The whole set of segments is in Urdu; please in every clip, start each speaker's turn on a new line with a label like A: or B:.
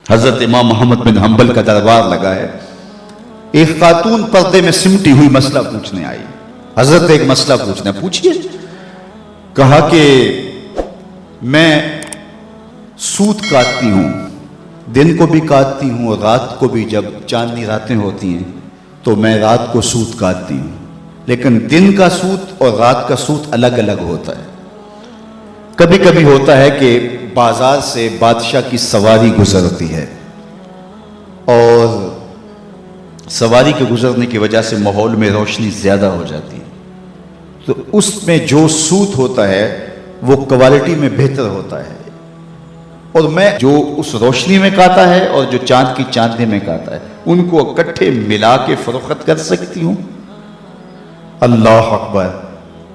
A: حضرت امام محمد بن حنبل کا دربار لگا ہے. ایک خاتون پردے میں سمٹی ہوئی مسئلہ پوچھنے آئی. حضرت ایک مسئلہ پوچھنا ہے. پوچھئے. کہا کہ میں سود کاٹتی ہوں، دن کو بھی کاٹتی ہوں اور رات کو بھی. جب چاندنی راتیں ہوتی ہیں تو میں رات کو سود کاٹتی ہوں، لیکن دن کا سود اور رات کا سود الگ الگ ہوتا ہے. کبھی کبھی ہوتا ہے کہ بازار سے بادشاہ کی سواری گزرتی ہے اور سواری کے گزرنے کی وجہ سے ماحول میں روشنی زیادہ ہو جاتی ہے، تو اس میں جو سود ہوتا ہے وہ کوالٹی میں بہتر ہوتا ہے، اور میں جو اس روشنی میں کاتا ہے اور جو چاند کی چاندنی میں کاتا ہے ان کو اکٹھے ملا کے فروخت کر سکتی ہوں. اللہ اکبر.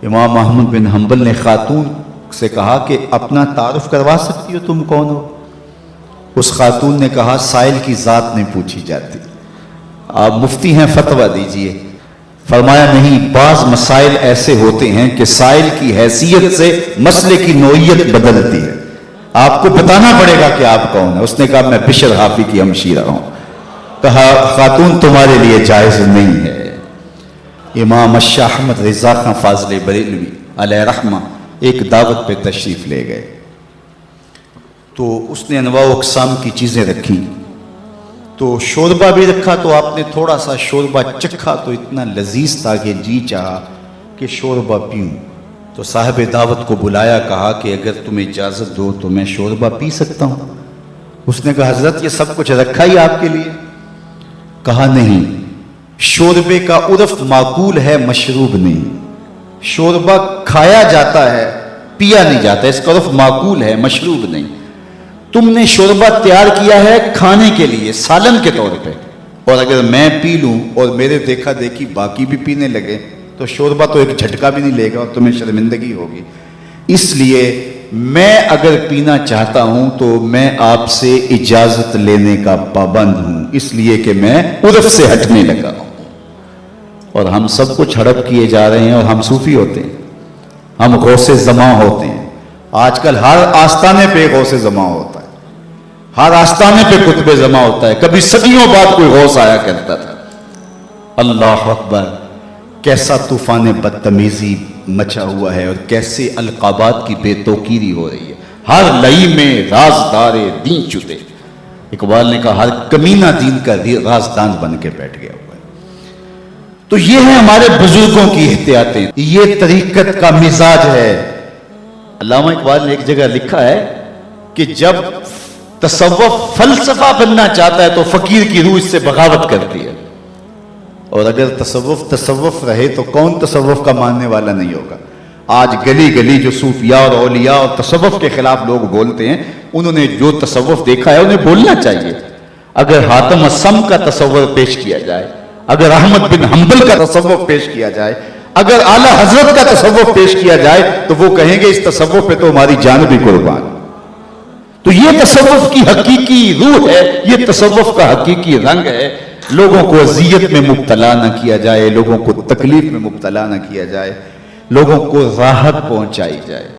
A: امام احمد بن حنبل نے خاتون سے کہا کہ اپنا تعارف کروا سکتی ہو، تم کون ہو؟ اس خاتون نے کہا سائل کی ذات نہیں پوچھی جاتی، آپ مفتی ہیں، فتویٰ دیجئے. فرمایا نہیں، بعض مسائل ایسے ہوتے ہیں کہ سائل کی حیثیت سے مسئلے کی نوعیت بدلتی ہے، آپ کو بتانا پڑے گا کہ آپ کون ہیں. اس نے کہا میں بشر حافی کی ہمشیرہ ہوں. کہا خاتون تمہارے لیے جائز نہیں ہے. امام الشاہ احمد رضا خان فاضل بریلوی علیہ رحمہ ایک دعوت پہ تشریف لے گئے، تو اس نے انواع و اقسام کی چیزیں رکھی. تو شوربہ بھی رکھا، تو آپ نے تھوڑا سا شوربہ چکھا تو اتنا لذیذ تھا کہ جی چاہا کہ شوربہ پیوں. تو صاحب دعوت کو بلایا، کہا کہ اگر تم اجازت دو تو میں شوربہ پی سکتا ہوں. اس نے کہا حضرت یہ سب کچھ رکھا ہی آپ کے لیے؟ کہا نہیں، شوربے کا عرف معقول ہے، مشروب نہیں. شوربہ کھایا جاتا ہے، پیا نہیں جاتا، اس کا عرف معقول ہے، مشروب نہیں. تم نے شوربہ تیار کیا ہے کھانے کے لیے، سالن کے طور پہ، اور اگر میں پی لوں اور میرے دیکھا دیکھی باقی بھی پینے لگے تو شوربہ تو ایک جھٹکا بھی نہیں لے گا اور تمہیں شرمندگی ہوگی. اس لیے میں اگر پینا چاہتا ہوں تو میں آپ سے اجازت لینے کا پابند ہوں، اس لیے کہ میں عرف سے ہٹنے لگا ہوں. اور ہم سب کچھ ہڑپ کیے جا رہے ہیں، اور ہم صوفی ہوتے ہیں، ہم غوث زماں ہوتے ہیں. آج کل ہر آستانے پہ غوث زماں ہوتا ہے، ہر آستانے پہ قطب زماں ہوتا ہے. کبھی صدیوں بعد کوئی غوث آیا کرتا تھا. اللہ اکبر. کیسا طوفان بدتمیزی مچا ہوا ہے اور کیسے القابات کی بے توقیری ہو رہی ہے. ہر لئی میں رازدار دین چھتے. اقبال نے کہا ہر کمینہ دین کا رازدان بن کے بیٹھ گیا ہوا ہے. تو یہ ہے ہمارے بزرگوں کی احتیاطیں، یہ طریقت کا مزاج ہے. علامہ اقبال نے ایک جگہ لکھا ہے کہ جب تصوف فلسفہ بننا چاہتا ہے تو فقیر کی روح اس سے بغاوت کرتی ہے، اور اگر تصوف رہے تو کون تصوف کا ماننے والا نہیں ہوگا. آج گلی گلی جو صوفیاء اور اولیاء اور تصوف کے خلاف لوگ بولتے ہیں، انہوں نے جو تصوف دیکھا ہے انہیں بولنا چاہیے. اگر حاتم الصم کا تصور پیش کیا جائے، اگر احمد بن حنبل کا تصوف پیش کیا جائے، اگر اعلیٰ حضرت کا تصوف پیش کیا جائے تو وہ کہیں گے اس تصوف پہ تو ہماری جان بھی قربان. تو یہ تصوف کی حقیقی روح ہے، یہ تصوف کا حقیقی رنگ ہے. لوگوں کو اذیت میں مبتلا نہ کیا جائے، لوگوں کو تکلیف میں مبتلا نہ کیا جائے، لوگوں کو راحت پہنچائی جائے.